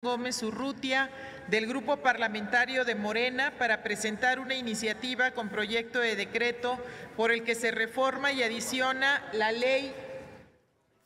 Gómez Urrutia, del Grupo Parlamentario de Morena, para presentar una iniciativa con proyecto de decreto por el que se reforma y adiciona la Ley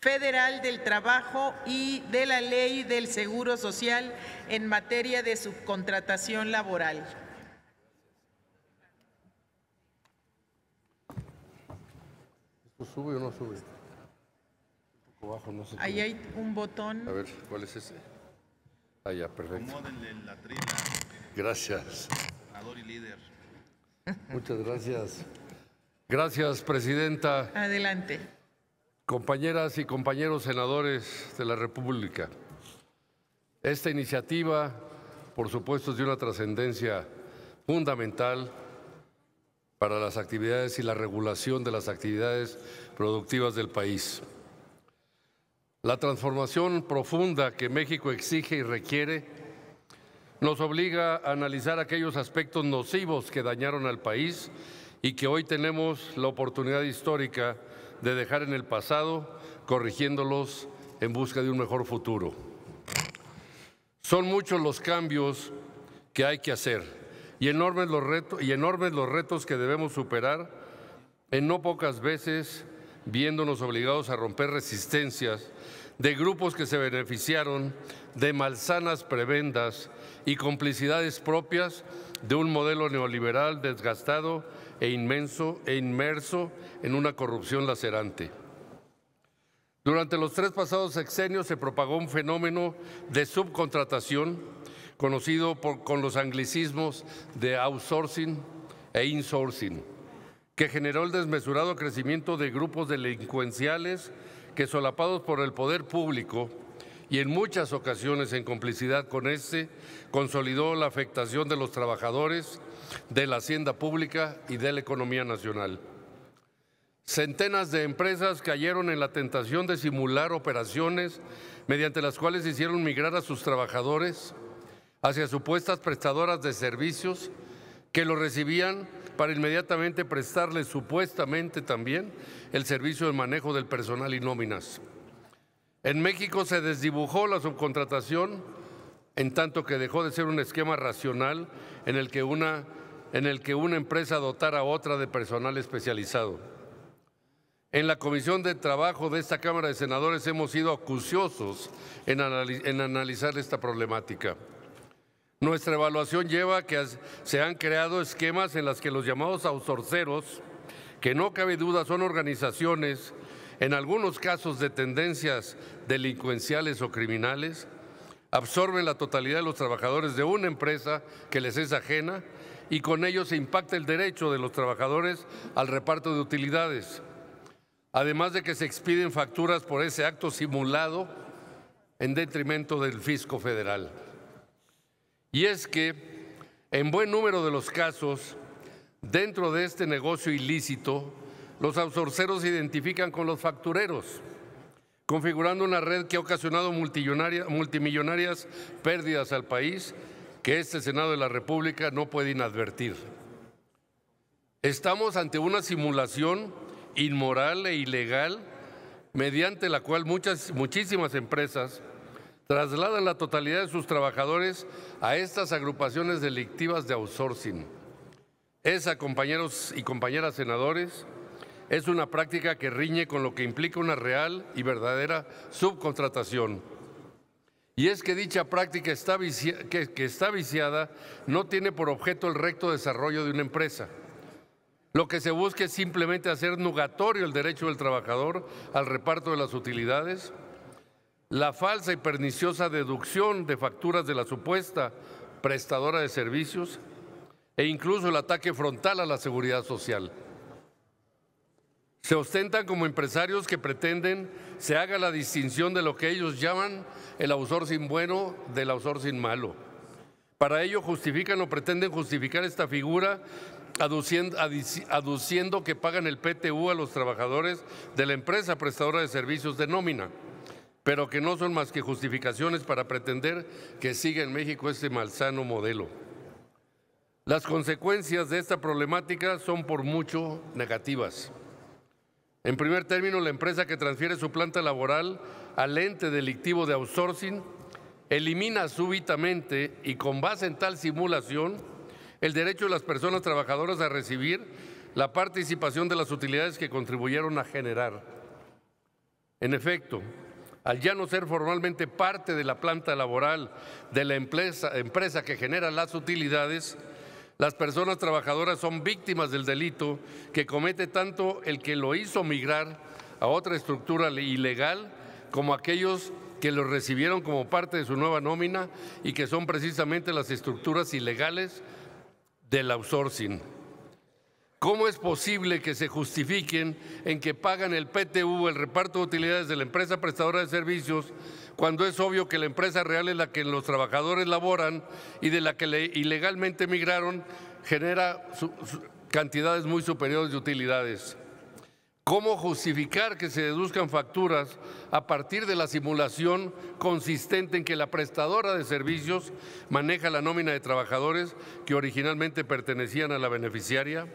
Federal del Trabajo y de la Ley del Seguro Social en materia de subcontratación laboral. ¿Esto sube o no sube? Un poco bajo, no sé. Ahí hay un botón. A ver, ¿cuál es ese? Ah, ya, perfecto. Acomódenle la trila. Gracias. Senador y líder. Muchas gracias. Gracias, presidenta. Adelante. Compañeras y compañeros senadores de la República. Esta iniciativa, por supuesto, es de una trascendencia fundamental para las actividades y la regulación de las actividades productivas del país. La transformación profunda que México exige y requiere nos obliga a analizar aquellos aspectos nocivos que dañaron al país y que hoy tenemos la oportunidad histórica de dejar en el pasado, corrigiéndolos en busca de un mejor futuro. Son muchos los cambios que hay que hacer y enormes los retos que debemos superar, en no pocas veces viéndonos obligados a romper resistencias de grupos que se beneficiaron de malsanas prebendas y complicidades propias de un modelo neoliberal desgastado e inmerso en una corrupción lacerante. Durante los 3 pasados sexenios se propagó un fenómeno de subcontratación conocido con los anglicismos de outsourcing e insourcing, que generó el desmesurado crecimiento de grupos delincuenciales que, solapados por el poder público y en muchas ocasiones en complicidad con este, consolidó la afectación de los trabajadores, de la hacienda pública y de la economía nacional. Centenas de empresas cayeron en la tentación de simular operaciones mediante las cuales hicieron migrar a sus trabajadores hacia supuestas prestadoras de servicios que los recibían para inmediatamente prestarles supuestamente también el servicio de manejo del personal y nóminas. En México se desdibujó la subcontratación en tanto que dejó de ser un esquema racional en el que una empresa dotara a otra de personal especializado. En la Comisión de Trabajo de esta Cámara de Senadores hemos sido acuciosos en analizar esta problemática. Nuestra evaluación lleva a que se han creado esquemas en las que los llamados outsourceros, que no cabe duda son organizaciones, en algunos casos de tendencias delincuenciales o criminales, absorben la totalidad de los trabajadores de una empresa que les es ajena y con ello se impacta el derecho de los trabajadores al reparto de utilidades, además de que se expiden facturas por ese acto simulado en detrimento del fisco federal. Y es que, en buen número de los casos, dentro de este negocio ilícito, los outsourceros se identifican con los factureros, configurando una red que ha ocasionado multimillonarias pérdidas al país que este Senado de la República no puede inadvertir. Estamos ante una simulación inmoral e ilegal mediante la cual muchísimas empresas trasladan la totalidad de sus trabajadores a estas agrupaciones delictivas de outsourcing. Esa, compañeros y compañeras senadores, es una práctica que riñe con lo que implica una real y verdadera subcontratación. Y es que dicha práctica que está viciada no tiene por objeto el recto desarrollo de una empresa. Lo que se busca es simplemente hacer nugatorio el derecho del trabajador al reparto de las utilidades, la falsa y perniciosa deducción de facturas de la supuesta prestadora de servicios e incluso el ataque frontal a la seguridad social. Se ostentan como empresarios que pretenden se haga la distinción de lo que ellos llaman el outsourcing bueno del outsourcing malo. Para ello justifican o pretenden justificar esta figura aduciendo que pagan el PTU a los trabajadores de la empresa prestadora de servicios de nómina, pero que no son más que justificaciones para pretender que siga en México este malsano modelo. Las consecuencias de esta problemática son por mucho negativas. En primer término, la empresa que transfiere su planta laboral al ente delictivo de outsourcing elimina súbitamente y con base en tal simulación el derecho de las personas trabajadoras a recibir la participación de las utilidades que contribuyeron a generar. En efecto, al ya no ser formalmente parte de la planta laboral de la empresa que genera las utilidades, las personas trabajadoras son víctimas del delito que comete tanto el que lo hizo migrar a otra estructura ilegal como aquellos que lo recibieron como parte de su nueva nómina y que son precisamente las estructuras ilegales del outsourcing. ¿Cómo es posible que se justifiquen en que pagan el PTU, el reparto de utilidades de la empresa prestadora de servicios, cuando es obvio que la empresa real en la que los trabajadores laboran y de la que ilegalmente migraron genera cantidades muy superiores de utilidades? ¿Cómo justificar que se deduzcan facturas a partir de la simulación consistente en que la prestadora de servicios maneja la nómina de trabajadores que originalmente pertenecían a la beneficiaria?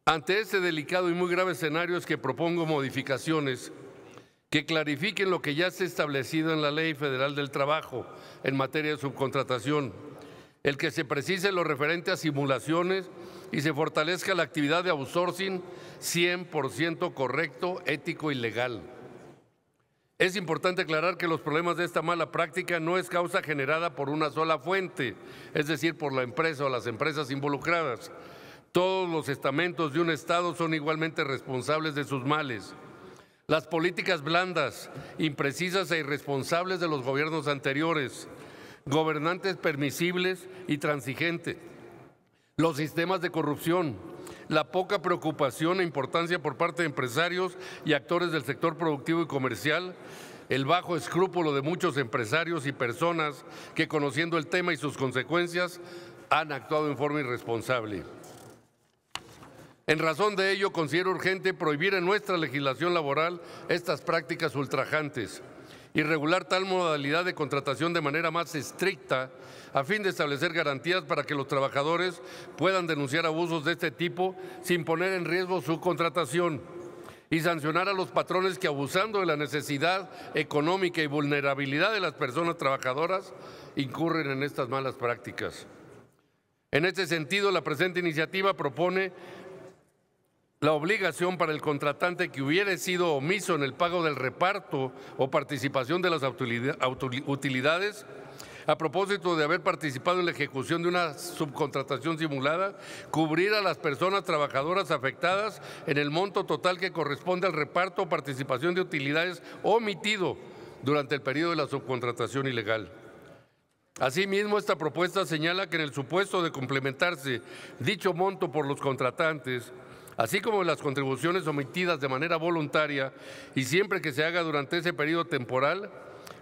Ante este delicado y muy grave escenario es que propongo modificaciones que clarifiquen lo que ya está establecido en la Ley Federal del Trabajo en materia de subcontratación, el que se precise lo referente a simulaciones y se fortalezca la actividad de outsourcing 100% correcto, ético y legal. Es importante aclarar que los problemas de esta mala práctica no es causa generada por una sola fuente, es decir, por la empresa o las empresas involucradas. Todos los estamentos de un Estado son igualmente responsables de sus males. Las políticas blandas, imprecisas e irresponsables de los gobiernos anteriores, gobernantes permisibles y transigentes, los sistemas de corrupción, la poca preocupación e importancia por parte de empresarios y actores del sector productivo y comercial, el bajo escrúpulo de muchos empresarios y personas que, conociendo el tema y sus consecuencias, han actuado en forma irresponsable. En razón de ello, considero urgente prohibir en nuestra legislación laboral estas prácticas ultrajantes y regular tal modalidad de contratación de manera más estricta a fin de establecer garantías para que los trabajadores puedan denunciar abusos de este tipo sin poner en riesgo su contratación y sancionar a los patrones que, abusando de la necesidad económica y vulnerabilidad de las personas trabajadoras, incurren en estas malas prácticas. En este sentido, la presente iniciativa propone la obligación para el contratante que hubiere sido omiso en el pago del reparto o participación de las utilidades a propósito de haber participado en la ejecución de una subcontratación simulada, cubrir a las personas trabajadoras afectadas en el monto total que corresponde al reparto o participación de utilidades omitido durante el periodo de la subcontratación ilegal. Asimismo, esta propuesta señala que en el supuesto de complementarse dicho monto por los contratantes, así como las contribuciones omitidas de manera voluntaria y siempre que se haga durante ese periodo temporal,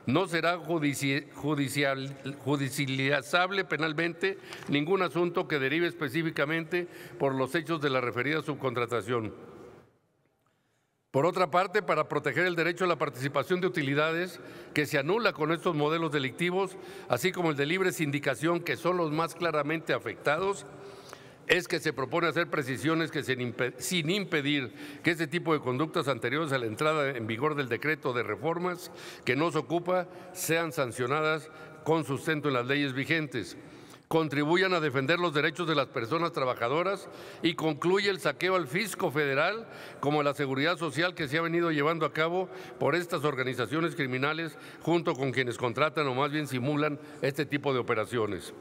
no será judicializable penalmente ningún asunto que derive específicamente por los hechos de la referida subcontratación. Por otra parte, para proteger el derecho a la participación de utilidades que se anula con estos modelos delictivos, así como el de libre sindicación, que son los más claramente afectados, es que se propone hacer precisiones que sin impedir que este tipo de conductas anteriores a la entrada en vigor del decreto de reformas que nos ocupa sean sancionadas con sustento en las leyes vigentes, contribuyan a defender los derechos de las personas trabajadoras y concluye el saqueo al fisco federal como a la seguridad social que se ha venido llevando a cabo por estas organizaciones criminales junto con quienes contratan o más bien simulan este tipo de operaciones.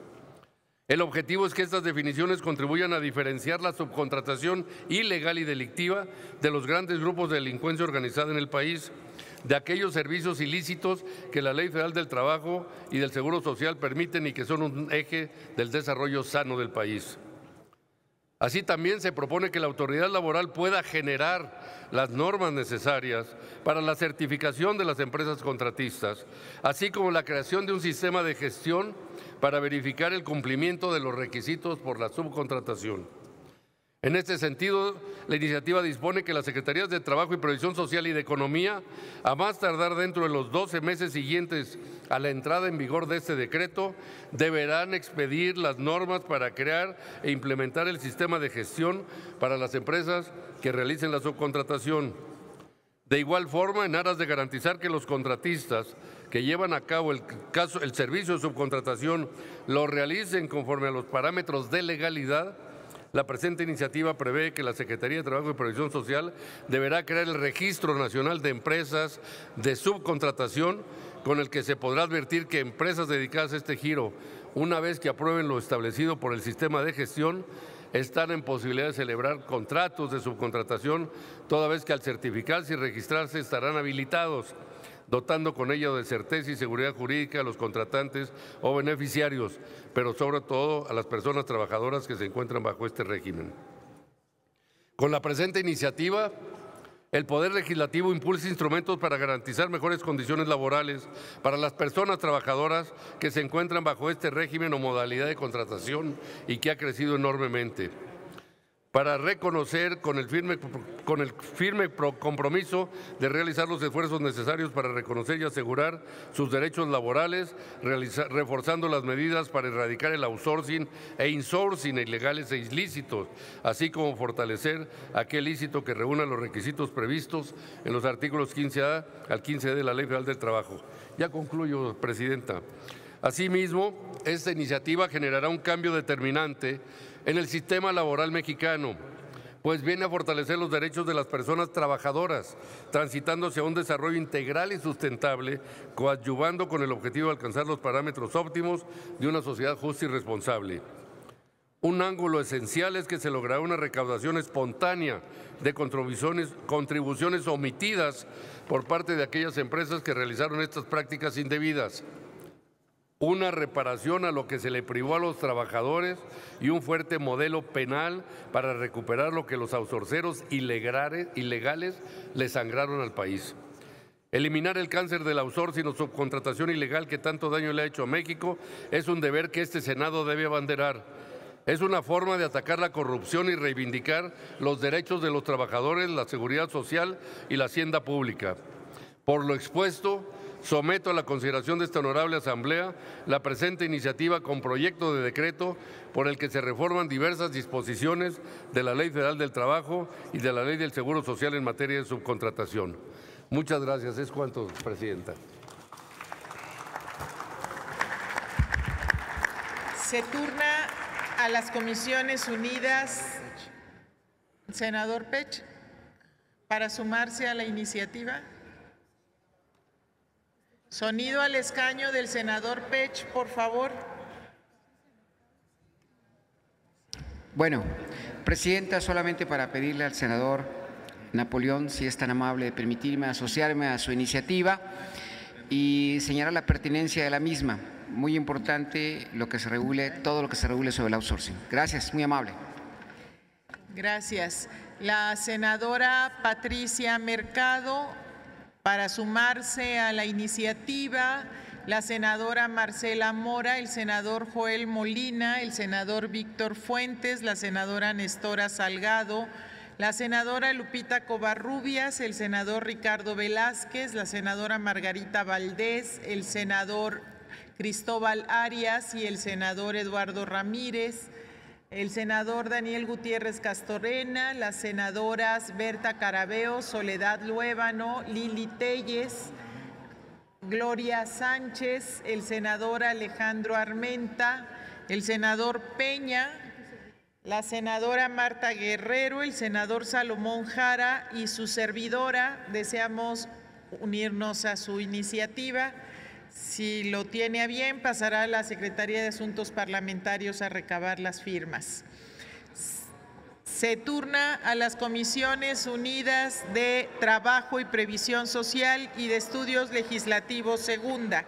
El objetivo es que estas definiciones contribuyan a diferenciar la subcontratación ilegal y delictiva de los grandes grupos de delincuencia organizada en el país, de aquellos servicios ilícitos que la Ley Federal del Trabajo y del Seguro Social permiten y que son un eje del desarrollo sano del país. Así también se propone que la autoridad laboral pueda generar las normas necesarias para la certificación de las empresas contratistas, así como la creación de un sistema de gestión para verificar el cumplimiento de los requisitos por la subcontratación. En este sentido, la iniciativa dispone que las Secretarías de Trabajo y Previsión Social y de Economía, a más tardar dentro de los 12 meses siguientes a la entrada en vigor de este decreto, deberán expedir las normas para crear e implementar el sistema de gestión para las empresas que realicen la subcontratación. De igual forma, en aras de garantizar que los contratistas que llevan a cabo el servicio de subcontratación lo realicen conforme a los parámetros de legalidad, la presente iniciativa prevé que la Secretaría de Trabajo y Previsión Social deberá crear el Registro Nacional de Empresas de Subcontratación, con el que se podrá advertir que empresas dedicadas a este giro, una vez que aprueben lo establecido por el sistema de gestión, están en posibilidad de celebrar contratos de subcontratación, toda vez que al certificarse y registrarse estarán habilitados, dotando con ello de certeza y seguridad jurídica a los contratantes o beneficiarios, pero sobre todo a las personas trabajadoras que se encuentran bajo este régimen. Con la presente iniciativa, el Poder Legislativo impulsa instrumentos para garantizar mejores condiciones laborales para las personas trabajadoras que se encuentran bajo este régimen o modalidad de contratación y que ha crecido enormemente. Para reconocer con el firme compromiso de realizar los esfuerzos necesarios para reconocer y asegurar sus derechos laborales, reforzando las medidas para erradicar el outsourcing e insourcing ilegales e ilícitos, así como fortalecer aquel ilícito que reúna los requisitos previstos en los artículos 15A al 15D de la Ley Federal del Trabajo. Ya concluyo, Presidenta. Asimismo, esta iniciativa generará un cambio determinante en el sistema laboral mexicano, pues viene a fortalecer los derechos de las personas trabajadoras, transitándose a un desarrollo integral y sustentable, coadyuvando con el objetivo de alcanzar los parámetros óptimos de una sociedad justa y responsable. Un ángulo esencial es que se logrará una recaudación espontánea de contribuciones omitidas por parte de aquellas empresas que realizaron estas prácticas indebidas, una reparación a lo que se le privó a los trabajadores y un fuerte modelo penal para recuperar lo que los outsourceros ilegales le sangraron al país. Eliminar el cáncer del outsourcing o subcontratación ilegal que tanto daño le ha hecho a México es un deber que este Senado debe abanderar. Es una forma de atacar la corrupción y reivindicar los derechos de los trabajadores, la seguridad social y la hacienda pública. Por lo expuesto, someto a la consideración de esta honorable Asamblea la presente iniciativa con proyecto de decreto por el que se reforman diversas disposiciones de la Ley Federal del Trabajo y de la Ley del Seguro Social en materia de subcontratación. Muchas gracias. Es cuanto, Presidenta. Se turna a las Comisiones Unidas. Senador Pech, para sumarse a la iniciativa. Sonido al escaño del senador Pech, por favor. Bueno, Presidenta, solamente para pedirle al senador Napoleón, si es tan amable de permitirme asociarme a su iniciativa y señalar la pertinencia de la misma. Muy importante lo que se regule, todo lo que se regule sobre el outsourcing. Gracias, muy amable. Gracias. La senadora Patricia Mercado, para sumarse a la iniciativa, la senadora Marcela Mora, el senador Joel Molina, el senador Víctor Fuentes, la senadora Nestora Salgado, la senadora Lupita Covarrubias, el senador Ricardo Velázquez, la senadora Margarita Valdés, el senador Cristóbal Arias y el senador Eduardo Ramírez, el senador Daniel Gutiérrez Castorena, las senadoras Berta Carabeo, Soledad Luébano, Lili Telles, Gloria Sánchez, el senador Alejandro Armenta, el senador Peña, la senadora Marta Guerrero, el senador Salomón Jara y su servidora. Deseamos unirnos a su iniciativa. Si lo tiene a bien, pasará a la Secretaría de Asuntos Parlamentarios a recabar las firmas. Se turna a las Comisiones Unidas de Trabajo y Previsión Social y de Estudios Legislativos Segunda.